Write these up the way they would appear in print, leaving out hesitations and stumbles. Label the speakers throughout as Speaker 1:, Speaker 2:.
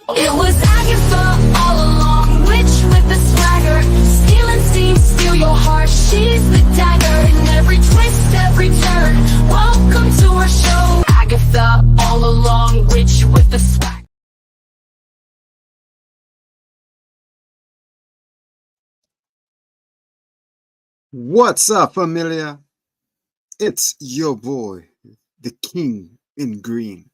Speaker 1: It was Agatha all along, witch with the swagger, stealing steam, steal your heart. She's the dagger in every twist, every turn. Welcome to our show, Agatha all along, witch with the swagger.
Speaker 2: What's up, familia? It's your boy, the King in Green,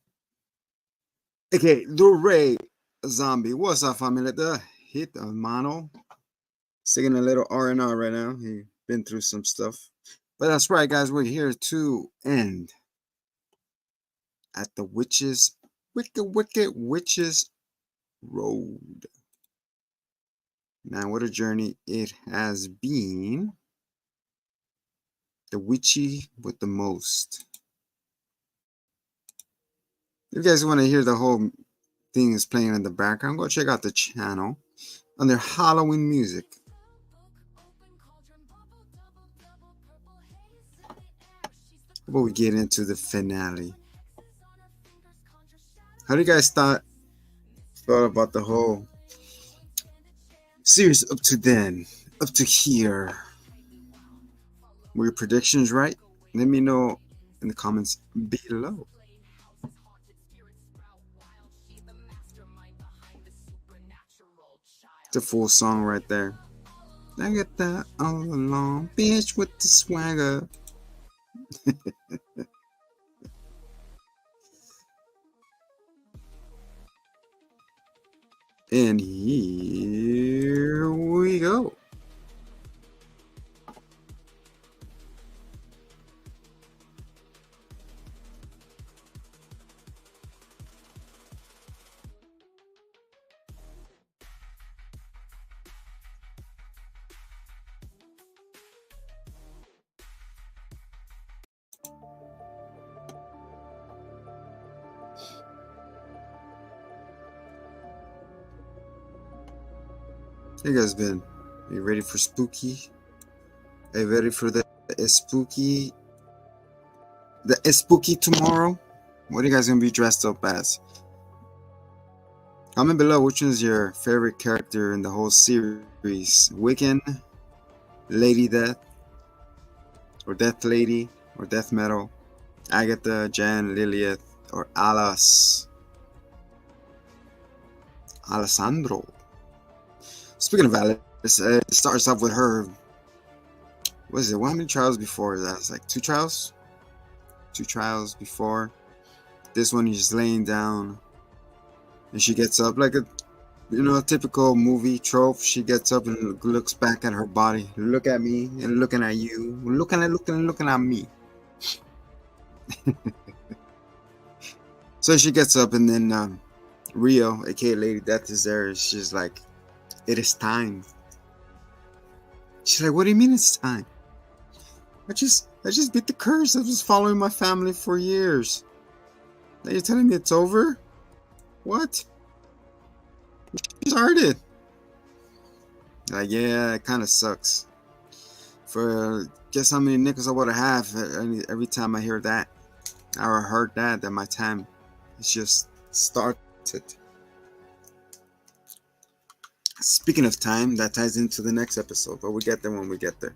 Speaker 2: aka the Ray Zombie. What's up, familia? The hit hermano, singing a little R&R right now. He been through some stuff, but that's right, guys. We're here to end at the wicked witches road. Man, what a journey it has been. The witchy with the most. If you guys want to hear the whole thing is playing in the background, go check out the channel under Halloween music. How about we get into the finale? How do you guys thought about the whole series up to then, up to here? Were your predictions right? Let me know in the comments below. The full song right there. I get that all along, bitch with the swagger. And here we go. How you guys been? Are you ready for spooky? Are you ready for the spooky tomorrow? What are you guys gonna be dressed up as? Comment below which one is your favorite character in the whole series. Wiccan, Lady Death, or Death Lady, or Death Metal, Agatha, JENN, Lilith, or Alessandro. Speaking of Alice, it starts off with her. What is it? How many trials before that? It's like 2 trials? 2 trials before. This one, he's just laying down. And she gets up like a typical movie trope. She gets up and looks back at her body. Look at me and looking at you. Looking at me. So she gets up and then Rio, aka Lady Death, is there. She's like, it is time. She's like, what do you mean it's time? I just beat the curse. I was following my family for years. Now you're telling me it's over? What? You started. Like, yeah, it kind of sucks. For guess how many nickels I would have every time I hear that. Or heard that my time it's just started. Speaking of time, that ties into the next episode, but we get there when we get there.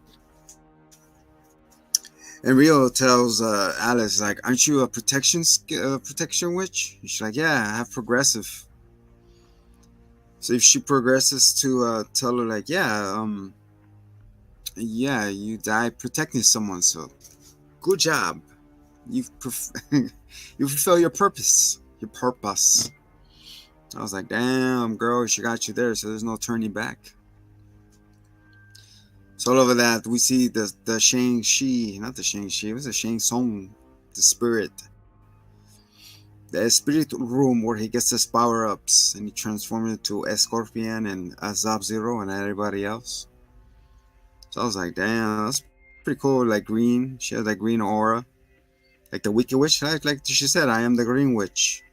Speaker 2: And Rio tells Alice, like, aren't you a protection witch? And she's like, yeah, I have progressive. So if she progresses to tell her, like, yeah, you die protecting someone, so good job. You fulfill your purpose. I was like, damn, girl, she got you there, so there's no turning back. So all over that, we see the Shang-Chi, not the Shang-Chi, it was a Shang-Tsung, the spirit. The spirit room where he gets his power-ups, and he transforms into a Scorpion and a Sub-Zero and everybody else. So I was like, damn, that's pretty cool, like green. She has that green aura. Like the Wicked Witch, like she said, I am the Green Witch.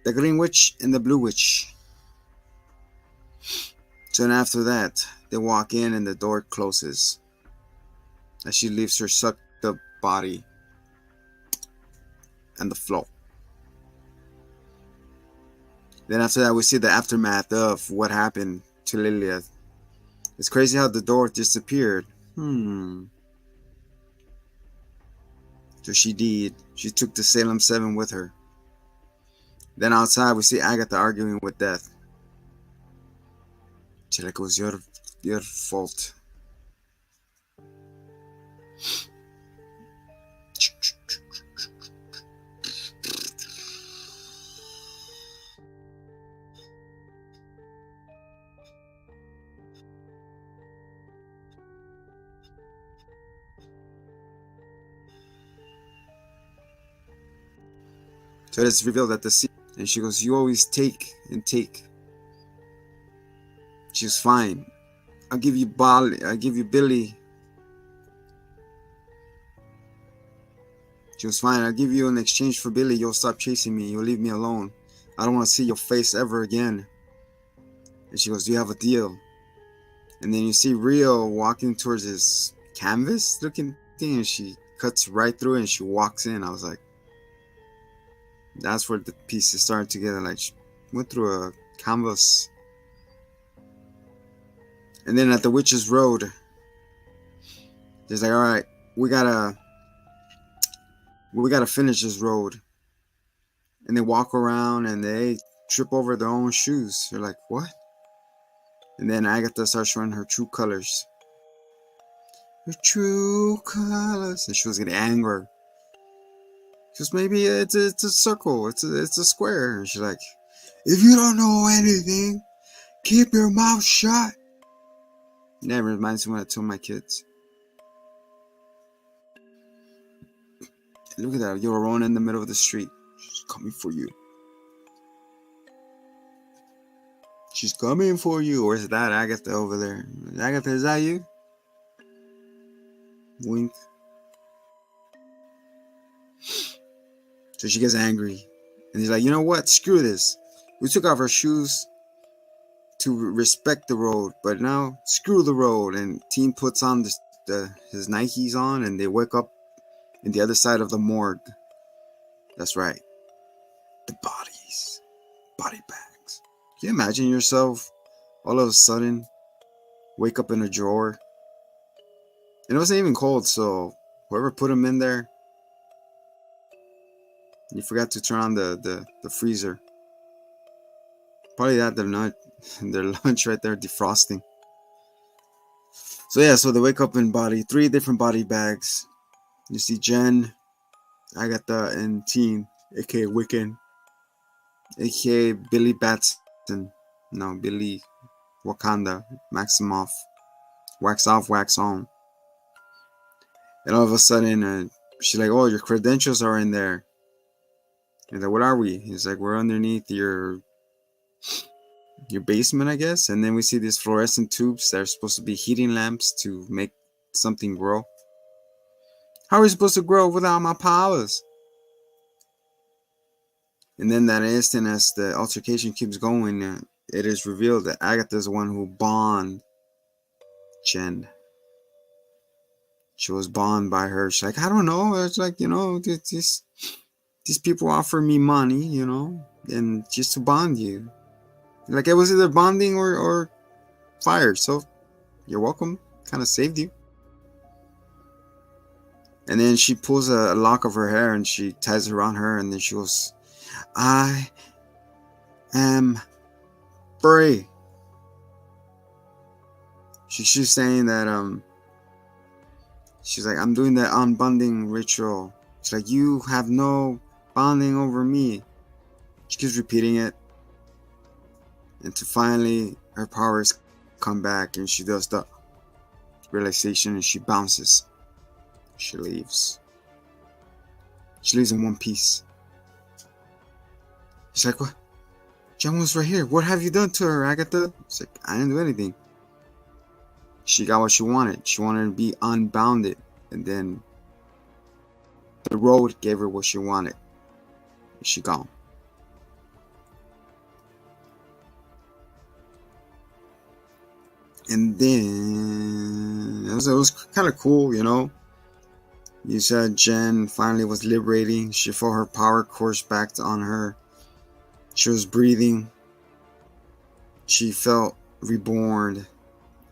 Speaker 2: The Green Witch and the Blue Witch. So then after that, they walk in and the door closes. As she leaves her sucked up body on the floor. Then after that, we see the aftermath of what happened to Lilith. It's crazy how the door disappeared. So she did. She took the Salem 7 with her. Then outside, we see Agatha arguing with Death. She's like, it was your fault. So it's revealed that the sea, and she goes, you always take and take. She's fine. I'll give you Billy. She was fine. I'll give you in exchange for Billy. You'll stop chasing me. You'll leave me alone. I don't want to see your face ever again. And she goes, do you have a deal? And then you see Rio walking towards this canvas looking thing, and she cuts right through it and she walks in. I was like, that's where the pieces started together. Like, she went through a canvas. And then at the Witch's Road, she's like, all right, we gotta finish this road. And they walk around and they trip over their own shoes. They're like, what? And then Agatha starts showing her true colors. Her true colors. And she was getting angry. Because maybe it's a circle. It's a square. And she's like, if you don't know anything, keep your mouth shut. And that reminds me when I tell my kids. Look at that. You're alone in the middle of the street. She's coming for you. She's coming for you. Or is that Agatha over there? Agatha, is that you? Wink. So she gets angry. And he's like, you know what? Screw this. We took off our shoes to respect the road. But now, screw the road. And Teen puts on his Nikes on. And they wake up in the other side of the morgue. That's right. The bodies. Body bags. Can you imagine yourself all of a sudden wake up in a drawer? And it wasn't even cold, so whoever put them in there, you forgot to turn on the freezer. Probably that their lunch right there defrosting. So yeah, so they wake up in 3 different body bags. You see Jen, Agatha, and Teen, aka Wiccan, aka Billy Batson. No, Billy Wakanda, Maximoff. Wax off, wax on. And all of a sudden, she's like, oh, your credentials are in there. He's like, what are we? He's like, we're underneath your basement, I guess. And then we see these fluorescent tubes that are supposed to be heating lamps to make something grow. How are we supposed to grow without my powers? And then that instant, as the altercation keeps going, it is revealed that Agatha is the one who bonded Jen. She was bonded by her. She's like, I don't know. It's like, these people offer me money, and just to bond you. Like, it was either bonding or fired. So you're welcome. Kind of saved you. And then she pulls a lock of her hair and she ties it around her. And then she goes, I am free. She's saying that, she's like, I'm doing the unbonding ritual. She's like, you have no bonding over me. She keeps repeating it. And to finally, her powers come back and she does the realization and she bounces. She leaves. She leaves in one piece. She's like, what? Jen was right here. What have you done to her, Agatha? She's like, I didn't do anything. She got what she wanted. She wanted to be unbounded. And then the road gave her what she wanted. And she gone. And then it was kind of cool, You said Jen finally was liberating. She felt her power course back on her. She was breathing. she felt reborn,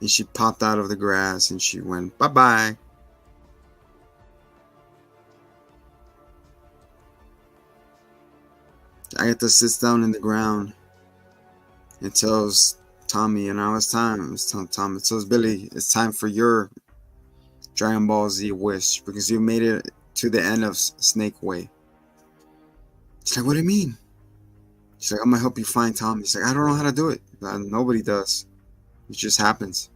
Speaker 2: and she popped out of the grass and she went bye-bye. Agatha sits down in the ground and tells Tommy, and now it's time. It's Tommy. It tells Billy, it's time for your Dragon Ball Z wish because you made it to the end of Snake Way. She's like, what do you mean? She's like, I'm gonna help you find Tommy. He's like, I don't know how to do it. Nobody does. It just happens.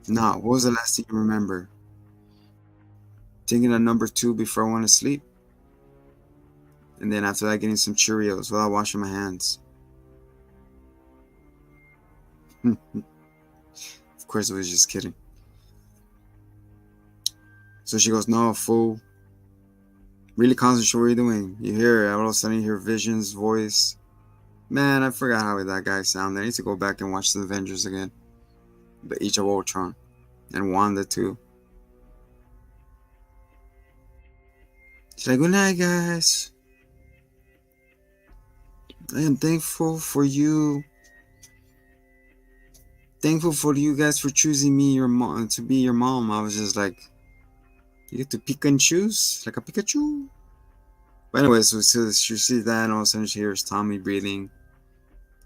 Speaker 2: Nah, what was the last thing you remember? Taking a number 2 before I went to sleep. And then after that, getting some Cheerios without washing my hands. Of course, I was just kidding. So she goes, no, fool. Really concentrate what you're doing. You hear it. All of a sudden, you hear Vision's voice. Man, I forgot how that guy sounded. I need to go back and watch the Avengers again. The Age of Ultron. And Wanda, too. She's like, good night, guys. I am thankful for you. Thankful for you guys for choosing me, your mom, to be your mom. I was just like, you get to pick and choose like a Pikachu. But anyway, so she sees that, and all of a sudden she hears Tommy breathing.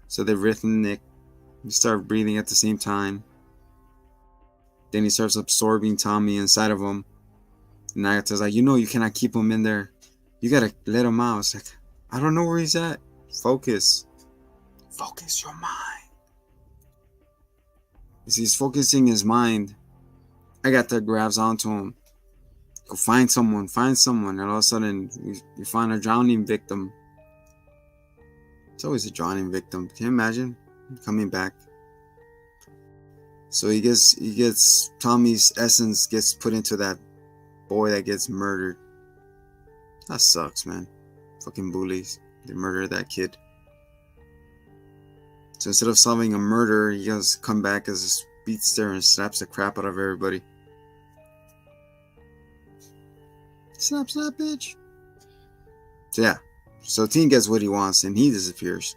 Speaker 2: So they're rhythmic. You start breathing at the same time. Then he starts absorbing Tommy inside of him. And Agatha's like, you know, you cannot keep him in there. You gotta let him out. It's like, I don't know where he's at. Focus. Focus your mind. As he's focusing his mind, Agatha grabs onto him. Go find someone, find someone. And all of a sudden, you find a drowning victim. It's always a drowning victim. Can you imagine? Coming back. So he gets Tommy's essence gets put into that boy that gets murdered. That sucks, man. Fucking bullies. They murdered that kid. So instead of solving a murder, he goes come back as a speedster and slaps the crap out of everybody. Slap, slap, bitch. So yeah. So Teen gets what he wants and he disappears.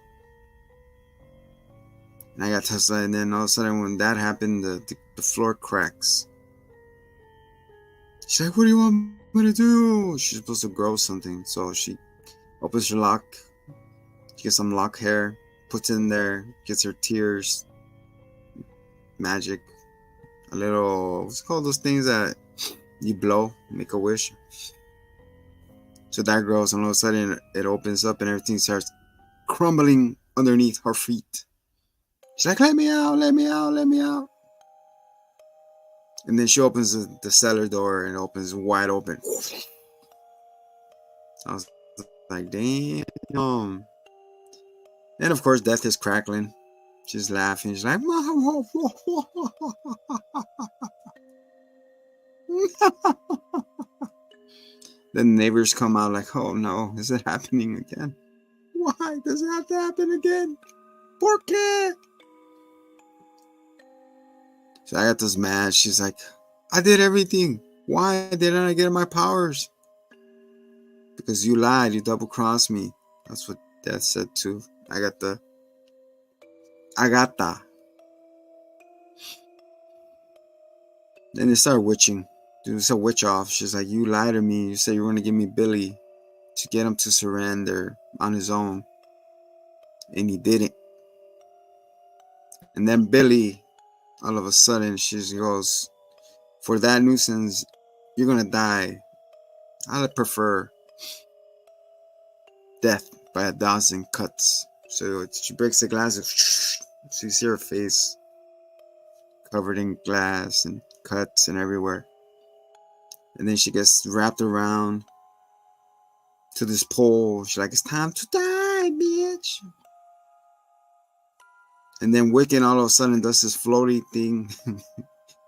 Speaker 2: And I got Tesla, and then all of a sudden when that happened, the floor cracks. She's like, what do you want me to do? She's supposed to grow something. So she opens her lock. She gets some lock hair, puts it in there, gets her tears, magic, a little, what's it called, those things that you blow, make a wish. So that grows, and all of a sudden it opens up and everything starts crumbling underneath her feet. She's like, let me out, let me out, let me out. And then she opens the cellar door and it opens wide open. I was like, damn. And of course, Death is crackling. She's laughing. She's like, then the neighbors come out like, oh no, is it happening again? Why does it have to happen again? ¿Por qué? So Agatha's mad. She's like, I did everything. Why didn't I get my powers? Because you lied. You double-crossed me. That's what Death said too. Agatha. Then they start witching. It's a witch off. She's like, you lied to me. You said you were going to give me Billy to get him to surrender on his own. And he didn't. And then Billy, all of a sudden, she goes, for that nuisance, you're going to die. I prefer death by 1,000 cuts. So she breaks the glass. So you see her face covered in glass and cuts and everywhere. And then she gets wrapped around to this pole. She's like, it's time to die, bitch. And then Wiccan all of a sudden does this floaty thing.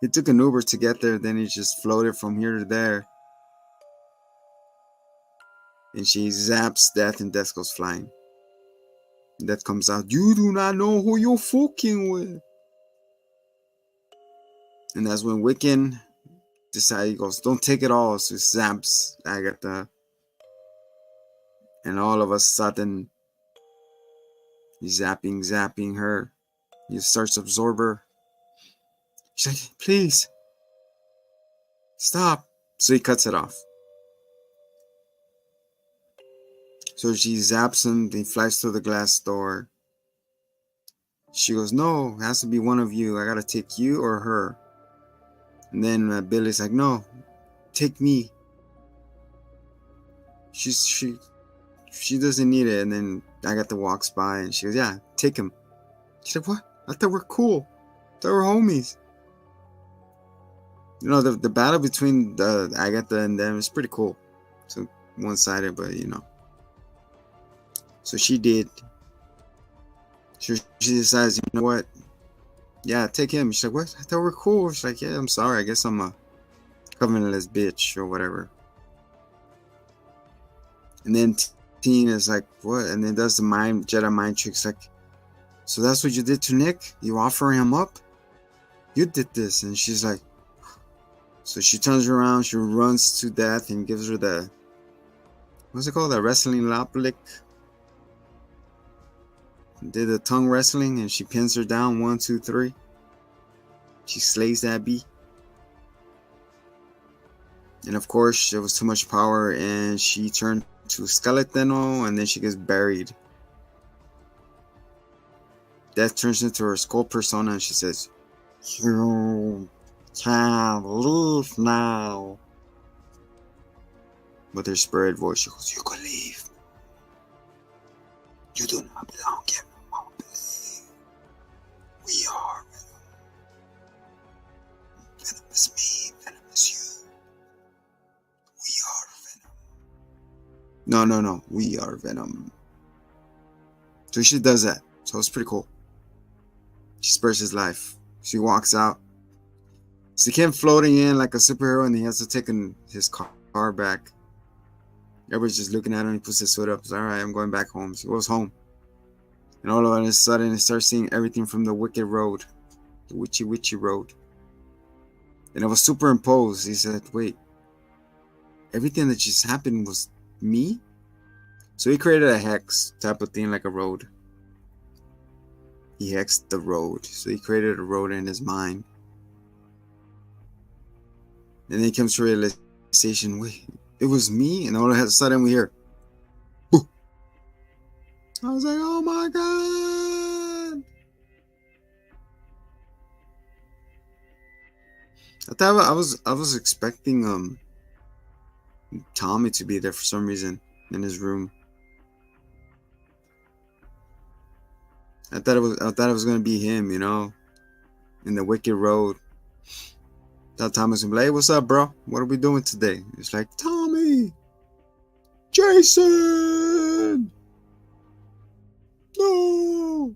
Speaker 2: He took an Uber to get there. Then he just floated from here to there. And she zaps Death, and Death goes flying. And Death comes out. You do not know who you're fucking with. And that's when Wiccan decides, he goes, don't take it all. So he zaps Agatha. And all of a sudden, He's zapping her. He starts to absorb her. She's like, please, stop. So he cuts it off. So she zaps him, he flies through the glass door. She goes, no, it has to be one of you. I gotta take you or her. And then Billy's like, no, take me. She doesn't need it. And then Agatha walks by and she goes, yeah, take him. She's like, what? I thought we're cool. I thought we're homies. You know, the battle between Agatha and them is pretty cool. So one-sided, but you know. So she did. She decides, you know what? Yeah, take him. She's like, what? I thought we're cool. She's like, yeah, I'm sorry. I guess I'm a covenantless bitch or whatever. And then Teen is like, what? And then does the Jedi mind tricks like, so that's what you did to Nick? You offer him up? You did this. And she's like, so she turns around, she runs to death and gives her the, what's it called? The wrestling lap lick. Did the tongue wrestling and she pins her down 1, 2, 3. She slays that bee. And of course, there was too much power and she turned to Skeletano and then she gets buried. Death turns into her skull persona and she says, you can leave now. With her spirit voice, she goes, you can leave. You do not belong here no more. We are Venom. Venom is me, Venom is you. We are Venom. No. We are Venom. So she does that. So it's pretty cool. She spares his life. She walks out. She came floating in like a superhero and he has to take his car back. Everybody's just looking at him. He puts his foot up. He's like, alright, I'm going back home. So he goes home. And all of a sudden, he starts seeing everything from the Wicked Road. The Witchy Road. And it was superimposed. He said, wait. Everything that just happened was me? So he created a hex type of thing like a road. He hexed the road. So he created a road in his mind. And then he comes to realization, wait, it was me? And all of a sudden we hear, boo. I was like, oh my god. I thought I was expecting Tommy to be there for some reason in his room. I thought it was gonna be him, you know, in the Wicked Road. That Thomas would be like, hey, what's up, bro? What are we doing today? It's like, Tommy! Jason! No!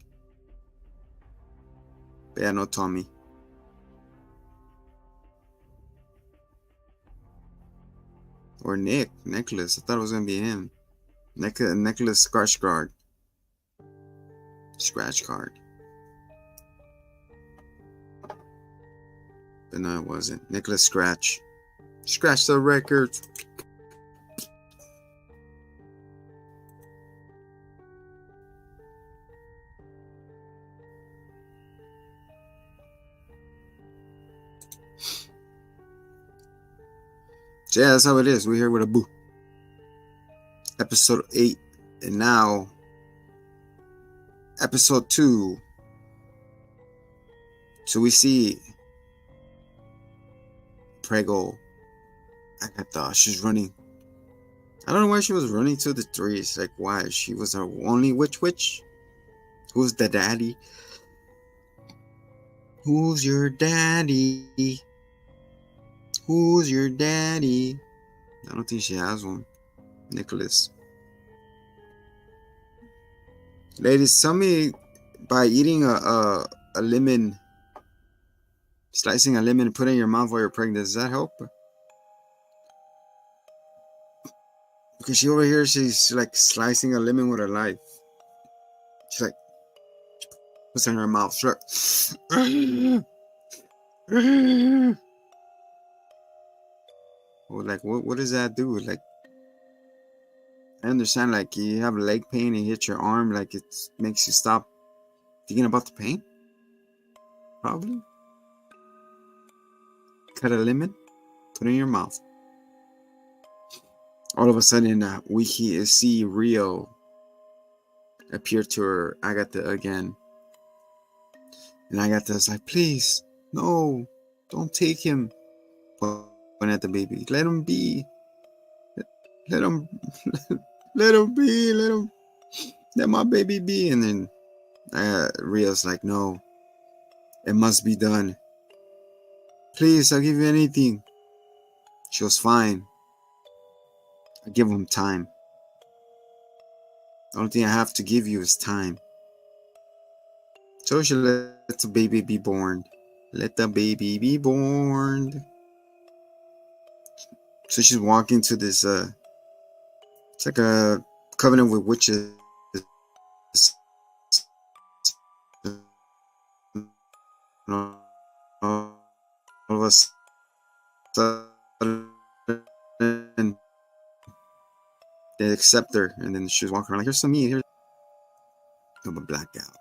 Speaker 2: But yeah, no Tommy. Or Nicholas. I thought it was gonna be him. Nicholas Scratch Card. But no, it wasn't. Nicholas Scratch. Scratch the record. So yeah, that's how it is. We're here with a boo. Episode 8. And now, episode 2. So we see Prego Agatha. She's running. I don't know why she was running to the trees. Like, why? She was our only witch? Who's the daddy? Who's your daddy? Who's your daddy? I don't think she has one. Nicholas. Ladies, tell me, by eating a lemon, slicing a lemon and putting it in your mouth while you're pregnant, does that help? Because she over here, she's like slicing a lemon with her knife. She's like, puts it in her mouth. She's like, well, like, what does that do? Like, I understand, like, you have leg pain and hit your arm, like, it makes you stop thinking about the pain. Probably. Cut a lemon, put it in your mouth. All of a sudden, we see Rio appear to her Agatha again. And Agatha's like, please, no, don't take him. Pointing at the baby. Let him be. Let him, let him be. Let my baby be. And then Rio's like, no, it must be done. Please, I'll give you anything. She was fine. I give him time. The only thing I have to give you is time. So she let the baby be born. Let the baby be born. So she's walking to this, it's like a covenant with witches. All of a sudden, they accept her, and then she's walking around like, here's some meat. Here's a blackout.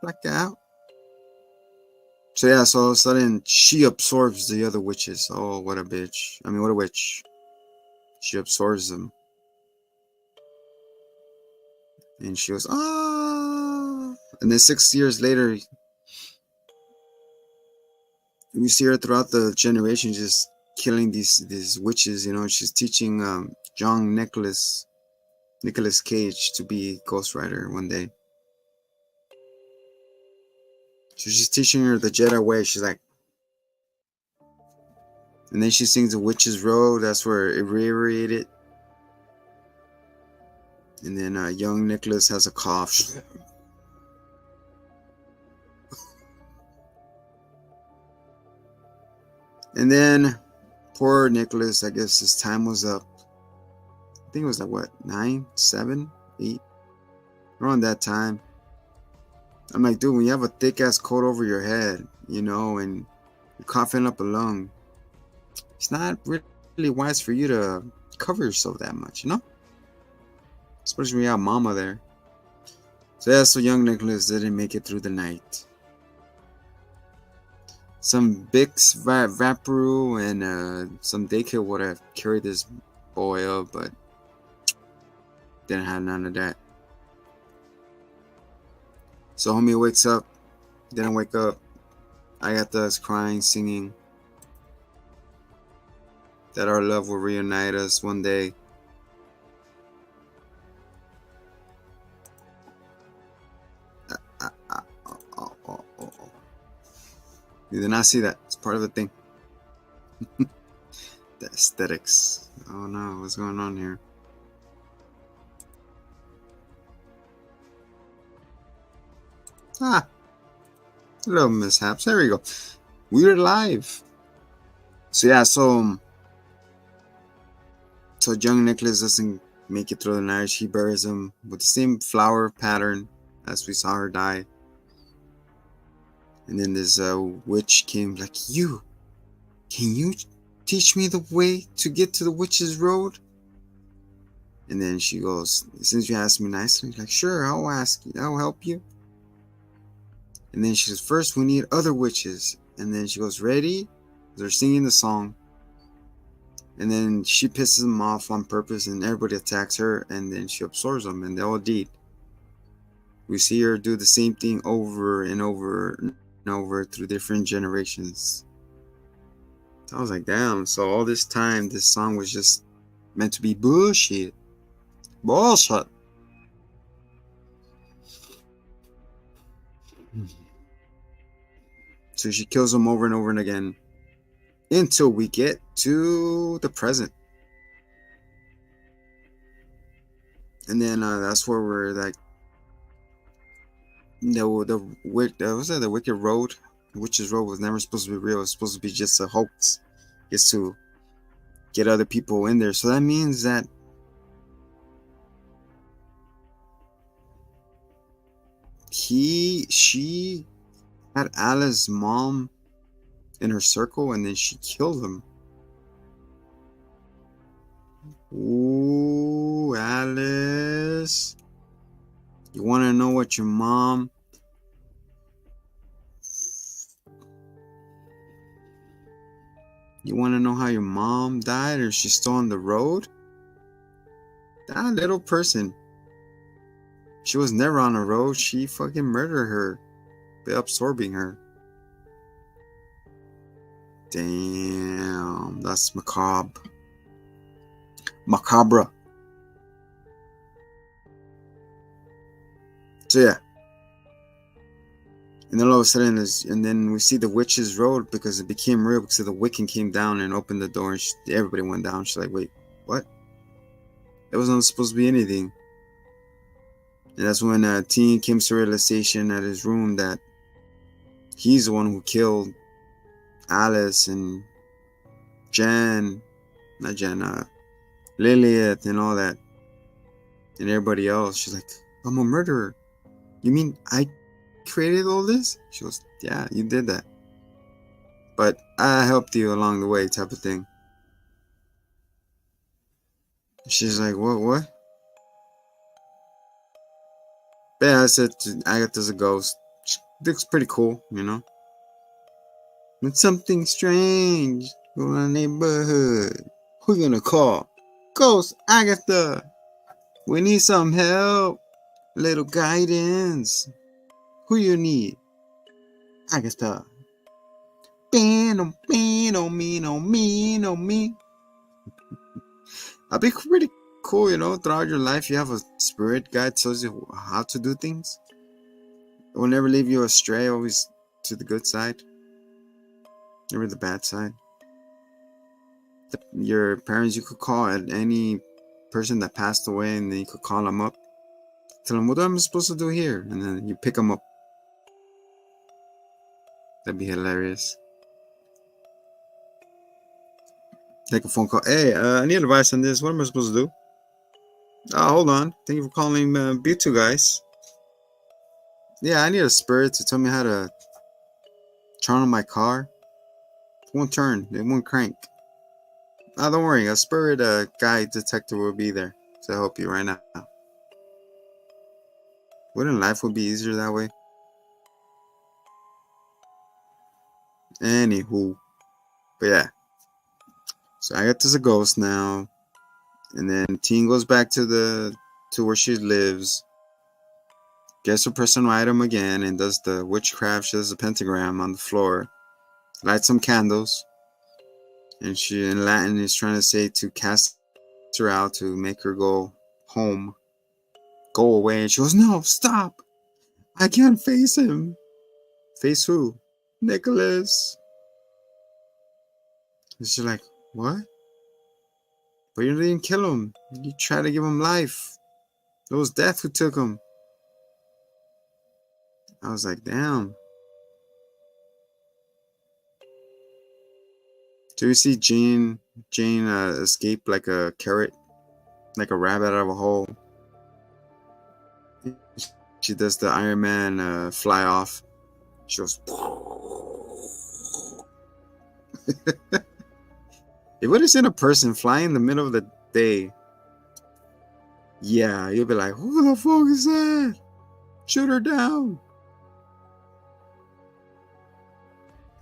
Speaker 2: Blackout. So yeah, so all of a sudden she absorbs the other witches. Oh, what a bitch. I mean, what a witch. She absorbs them. And she goes, ah. And then 6 years later, we see her throughout the generation just killing these witches. You know, she's teaching young Nicholas Cage to be Ghost Rider one day. So she's teaching her the Jedi way. She's like, and then she sings the Witch's Road. That's where it reiterated. And then young Nicholas has a cough. And then poor Nicholas, I guess his time was up. I think it was like, what, 9, 7, 8? Around that time. I'm like, dude, when you have a thick ass coat over your head, you know, and you're coughing up a lung, it's not really wise for you to cover yourself that much, you know? Especially when you have mama there. So yeah, so young Nicholas didn't make it through the night. Some Bix Vaporru and some daycare would have carried this boy up, but didn't have none of that. So homie wakes up, didn't wake up. Agatha's crying, singing that our love will reunite us one day. You did not see that. It's part of the thing. The aesthetics. Oh no, what's going on here? Little mishaps. There we go. We're live. So yeah, so young Nicholas doesn't make it through the night. She buries him with the same flower pattern as we saw her die. And then this witch came like, can you teach me the way to get to the Witch's Road? And then she goes, since you asked me nicely, like, sure, I'll ask you, I'll help you. And then she says, first we need other witches. And then she goes, ready? They're singing the song. And then she pisses them off on purpose, and everybody attacks her, and then she absorbs them, and they all deed. We see her do the same thing over and over and over through different generations. So I was like, damn, so all this time this song was just meant to be bullshit. Bullshit. So she kills them over and over and again until we get to the present. And then that's where we're like, the Wicked Road, the Witch's Road was never supposed to be real. It was supposed to be just a hoax, just to get other people in there. So that means that she had Alice's mom in her circle, and then she killed him. Ooh, Alice. You want to know what your mom... You want to know how your mom died, or she's still on the road? That little person. She was never on the road. She fucking murdered her by absorbing her. Damn, that's macabre. Macabre. So yeah. And then all of a sudden, and then we see the witch's road because it became real because the Wiccan came down and opened the door and everybody went down. She's like, wait, what? It wasn't supposed to be anything. And that's when Teen came to realization at his room that he's the one who killed Alice and Jen, not Jen, Lilith and all that. And everybody else. She's like, I'm a murderer. You mean I created all this? She goes, yeah, you did that. But I helped you along the way, type of thing. She's like, what? But yeah, I said Agatha's a ghost. She looks pretty cool, you know. It's something strange in our neighborhood. Who you gonna call? Ghost Agatha. We need some help. Little guidance. Who you need? Agatha. Me. I'll be pretty cool, you know. Throughout your life, you have a spirit guide tells you how to do things. It will never leave you astray. Always to the good side, never the bad side. Your parents, you could call at any person that passed away, and then you could call them up, tell them what am I supposed to do here, and then you pick them up. That'd be hilarious. Take a phone call. Hey, I need advice on this. What am I supposed to do? Hold on. Thank you for calling B2 guys. Yeah, I need a spirit to tell me how to turn on my car. It won't turn. It won't crank. Don't worry. A spirit guide detector will be there to help you right now. Wouldn't life would be easier that way? Anywho. But yeah. So Agatha's a ghost now. And then Teen goes back to where she lives. Gets her personal item again and does the witchcraft. She does a pentagram on the floor. Lights some candles. And she in Latin is trying to say to cast her out to make her go home. Go away. And she goes, no, stop. I can't face him. Face who? Nicholas. And she's like, what? But you didn't kill him. You tried to give him life. It was death who took him. I was like, damn. Do you see Jane escape like a carrot, like a rabbit out of a hole? She does the Iron Man fly off. She goes. If would have seen a person flying in the middle of the day, yeah, you'll be like, who the fuck is that? Shoot her down.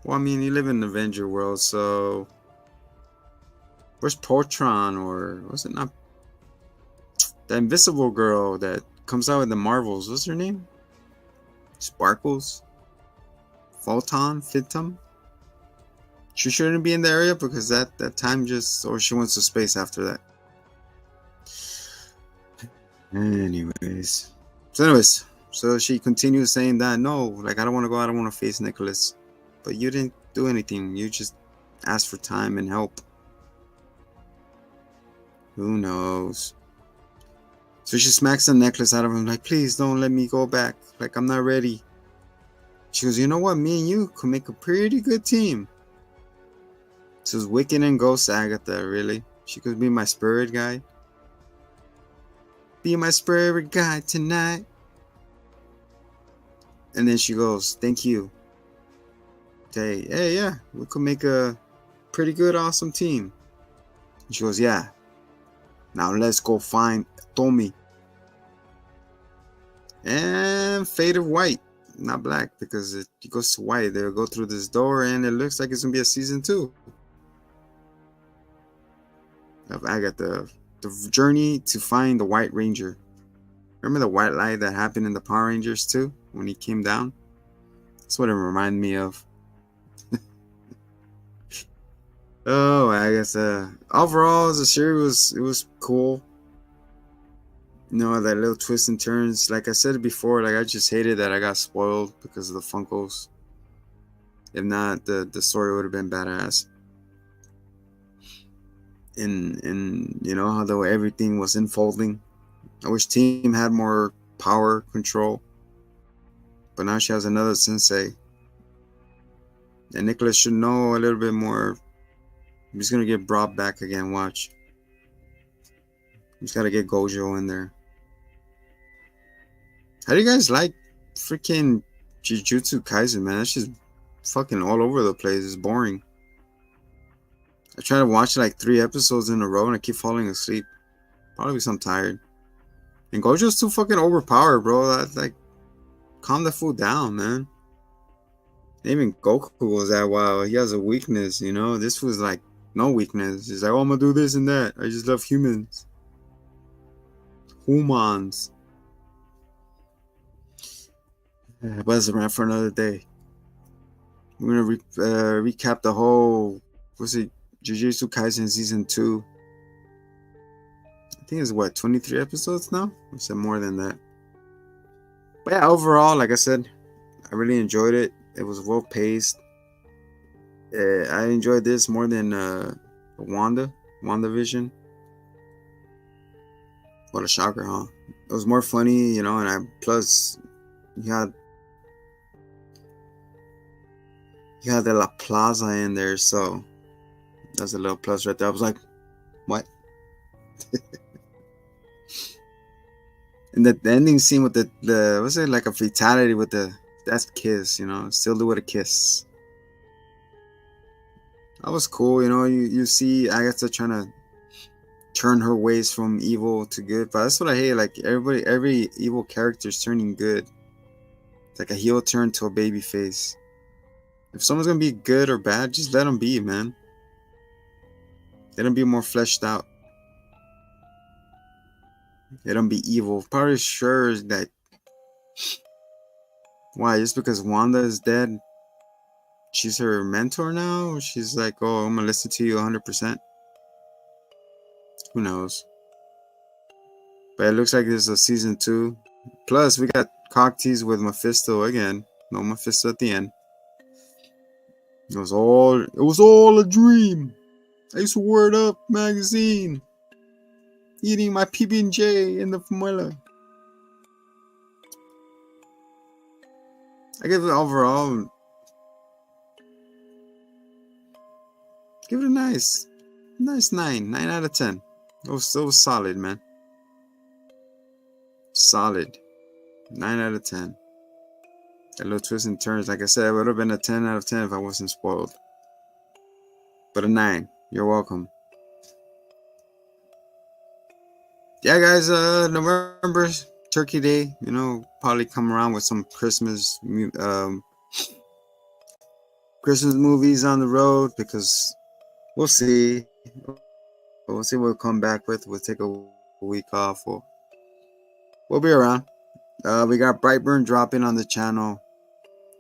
Speaker 2: Well, I mean, you live in the Avenger world, so where's Portron, or was it not the invisible girl that comes out with the Marvels? What's her name? Sparkles? Phantom? She shouldn't be in the area because that time just, or she went to space after that. Anyways, so she continues saying that no, like I don't want to go, I don't want to face Nicholas. But you didn't do anything. You just asked for time and help. Who knows? So she smacks the necklace out of him, like, please don't let me go back. Like, I'm not ready. She goes, you know what? Me and you could make a pretty good team. So it's Wiccan and Ghost Agatha, really? She could be my spirit guide. Be my spirit guide tonight. And then she goes, thank you. Hey, yeah, we could make a pretty good, awesome team. And she goes, yeah. Now let's go find Tommy. And fade of white, not black, because it goes to white. They'll go through this door, and it looks like it's gonna be a season 2 of Agatha, the journey to find the White Ranger. Remember the white light that happened in the Power Rangers too when he came down? That's what it reminded me of. Oh, Agatha. Overall, the series was cool. You know, that little twists and turns. Like I said before, like I just hated that I got spoiled because of the Funkos. If not, the story would have been badass. And you know how the way everything was unfolding. I wish Team had more power control, but now she has another sensei. And Nicholas should know a little bit more. He's gonna get brought back again. Watch. He's gotta get Gojo in there. How do you guys like freaking Jujutsu Kaisen, man? That's just fucking all over the place. It's boring. I try to watch like 3 episodes in a row and I keep falling asleep. Probably because I'm tired. And Gojo's too fucking overpowered, bro. That's like, calm the fool down, man. Even Goku was that wild. He has a weakness, you know. This was like no weakness. He's like, oh, I'm gonna do this and that. I just love humans. Humans. But that's a wrap for another day. We're gonna recap the whole, what's it, Jujutsu Kaisen season 2. I think it's what, 23 episodes now? I said more than that. But yeah, overall, like I said, I really enjoyed it. It was well paced. I enjoyed this more than WandaVision. What a shocker, huh? It was more funny, you know, and plus you had the La Plaza in there, so that's a little plus right there. I was like, what? And the ending scene with the was it like a fatality with that's kiss, you know, still do with a kiss. That was cool, you know. You see Agatha trying to turn her ways from evil to good, but that's what I hate. Like every evil character is turning good. It's like a heel turn to a baby face. If someone's gonna be good or bad, just let them be, man. Let them be more fleshed out. Let them be evil. Probably sure that. Why? Just because Wanda is dead, she's her mentor now? She's like, oh, I'm gonna listen to you 100%. Who knows? But it looks like this is a season 2. Plus, we got cock tease with Mephisto again. No Mephisto at the end. It was all a dream. I used to Word Up magazine, eating my PB&J in the Famila. I give it overall, give it a nice 9 out of 10. It was solid, man. Solid 9 out of 10. That little twists and turns, like I said, it would have been a 10 out of 10 if I wasn't spoiled. But a 9. You're welcome. Yeah, guys. November, Turkey Day. You know, probably come around with some Christmas movies on the road, because we'll see. We'll see what we'll come back with. We'll take a week off. We'll be around. We got Brightburn dropping on the channel.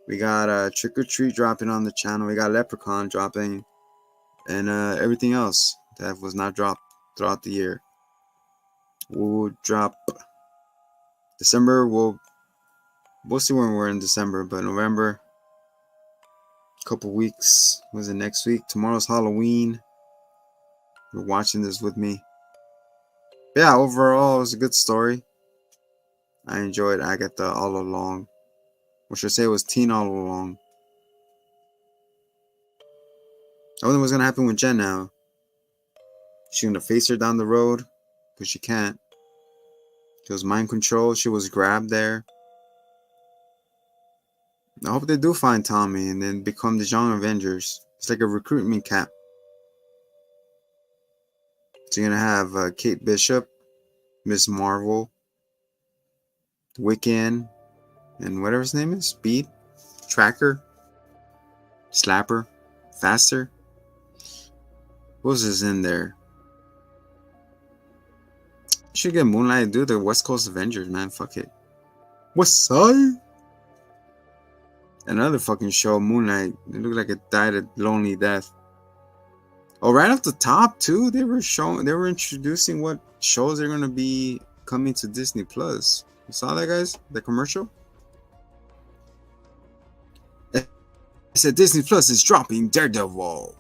Speaker 2: We got Trick or Treat dropping on the channel. We got Leprechaun dropping, and everything else that was not dropped throughout the year. We'll drop December. We'll see when we're in December, but November, couple weeks. Was it next week? Tomorrow's Halloween. You're watching this with me. But yeah, overall, it was a good story. I enjoyed Agatha all along. Or should I say it was Teen all along. I wonder what's going to happen with Jen now. She going to face her down the road? Because she can't. She was mind controlled. She was grabbed there. I hope they do find Tommy and then become the Young Avengers. It's like a recruitment camp. So you're gonna have Kate Bishop, Miss Marvel, Wiccan, and whatever his name is, Speed, Tracker, Slapper, Faster. What else is in there? You should get Moonlight, do the West Coast Avengers, man. Fuck it. West Side? Another fucking show, Moonlight. It looked like it died a lonely death. Oh, right off the top, too, they were introducing what shows are gonna be coming to Disney Plus. You saw that, guys? The commercial? It said Disney Plus is dropping Daredevil,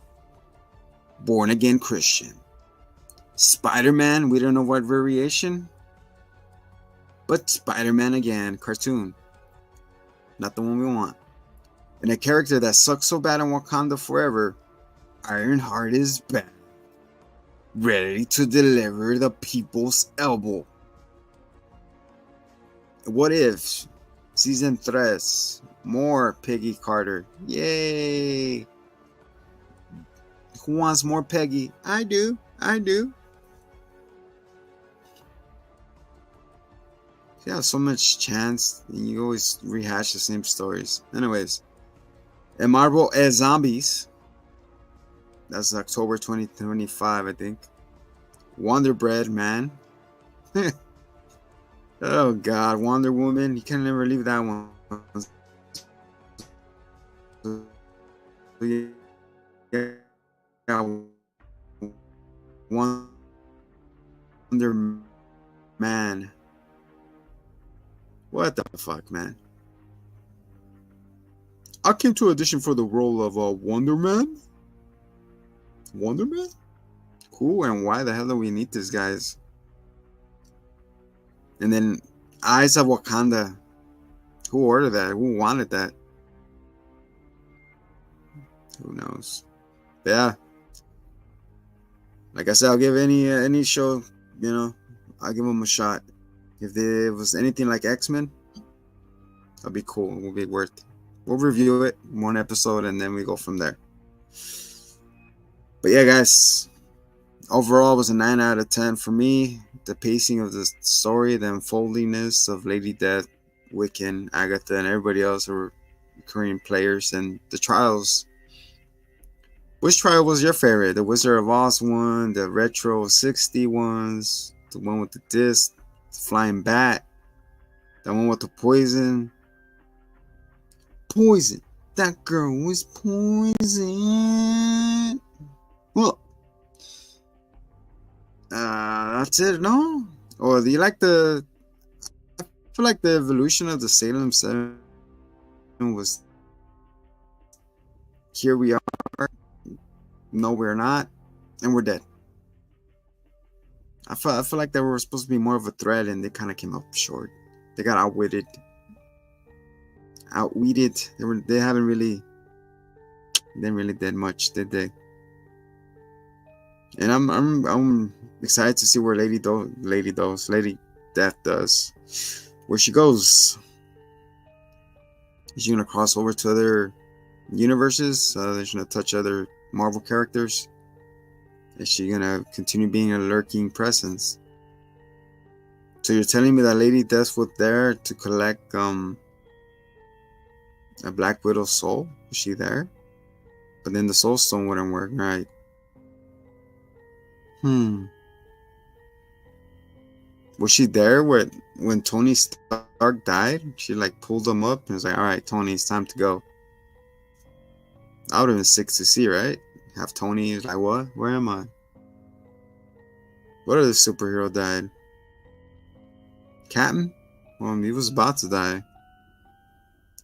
Speaker 2: Born Again Christian, Spider-Man, we don't know what variation, but Spider-Man again, cartoon. Not the one we want. And a character that sucks so bad in Wakanda Forever, Ironheart is back, ready to deliver the people's elbow. What if season 3, more Peggy Carter? Yay! Who wants more Peggy? I do. You have so much chance, and you always rehash the same stories. Anyways, and Marvel as Zombies. That's October 2025, I think. Wonder Bread, man. Oh God, Wonder Woman. You can never leave that one. Yeah, Wonder Man. What the fuck, man? I came to audition for the role of Wonder Man. Wonder Man? Cool, and why the hell do we need these guys? And then Eyes of Wakanda. Who ordered that? Who wanted that? Who knows? Yeah. Like I said, I'll give any show, I'll give them a shot. If there was anything like X-Men, that'd be cool. It will be worth it. We'll review it one episode and then we go from there. But yeah, guys, overall it was a 9 out of 10 for me. The pacing of the story, the unfoldingness of Lady Death, Wiccan, Agatha, and everybody else who were recurring players, and the trials. Which trial was your favorite? The Wizard of Oz one, the retro 60 ones, the one with the disc, the flying bat, the one with the poison. Poison. That girl was poison. Well, that's it, no? Or do you like I feel like the evolution of the Salem 7 was, here we are, no we're not, and we're dead. I feel like they were supposed to be more of a threat and they kind of came up short. They got outwitted. They haven't really, didn't really did much, did they? And I'm excited to see where Lady Death does, where she goes. Is she gonna cross over to other universes? Is she gonna touch other Marvel characters? Is she gonna continue being a lurking presence? So you're telling me that Lady Death was there to collect a Black Widow soul? Was she there? But then the Soul Stone wouldn't work, right? Was she there when Tony Stark died? She like pulled him up and was like, "Alright, Tony, it's time to go." I would have been sick to see, right? Have Tony like, "What? Where am I?" What other superhero died? Captain? Well, he was about to die.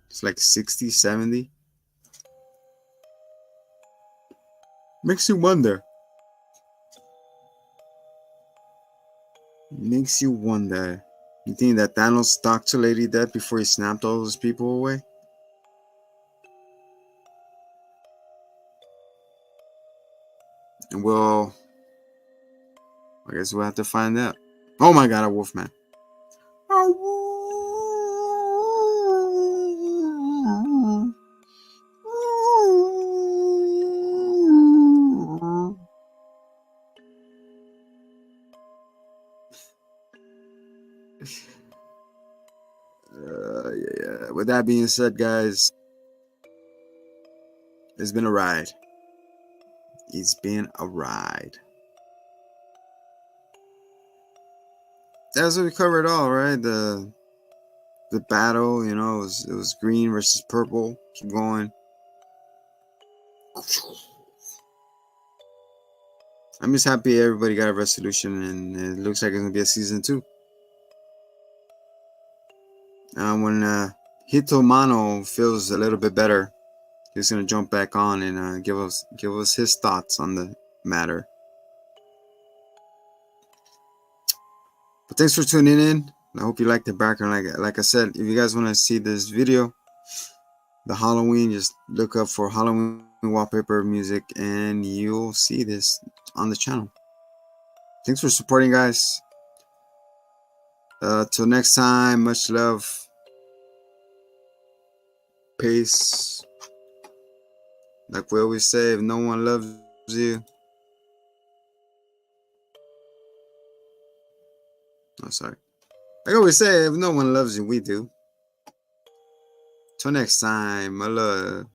Speaker 2: It's like 60, 70. Makes you wonder. Makes you wonder. You think that Thanos talked to Lady Death before he snapped all those people away? And well, I guess we'll have to find out. Oh my God, a wolfman. with that being said, guys, it's been a ride. It's been a ride. That's what we covered all, right? The battle, you know, it was green versus purple. Keep going. I'm just happy everybody got a resolution, and it looks like it's gonna be a season 2. When Hitomano feels a little bit better, he's gonna jump back on and give us his thoughts on the matter. But thanks for tuning in. I hope you liked the background. Like I said, if you guys want to see this video, the Halloween, just look up for Halloween wallpaper music and you'll see this on the channel. Thanks for supporting, guys. Till next time, much love. Peace. Like we always say, if no one loves you, oh sorry. Like I always say, if no one loves you, we do. Till next time, my love.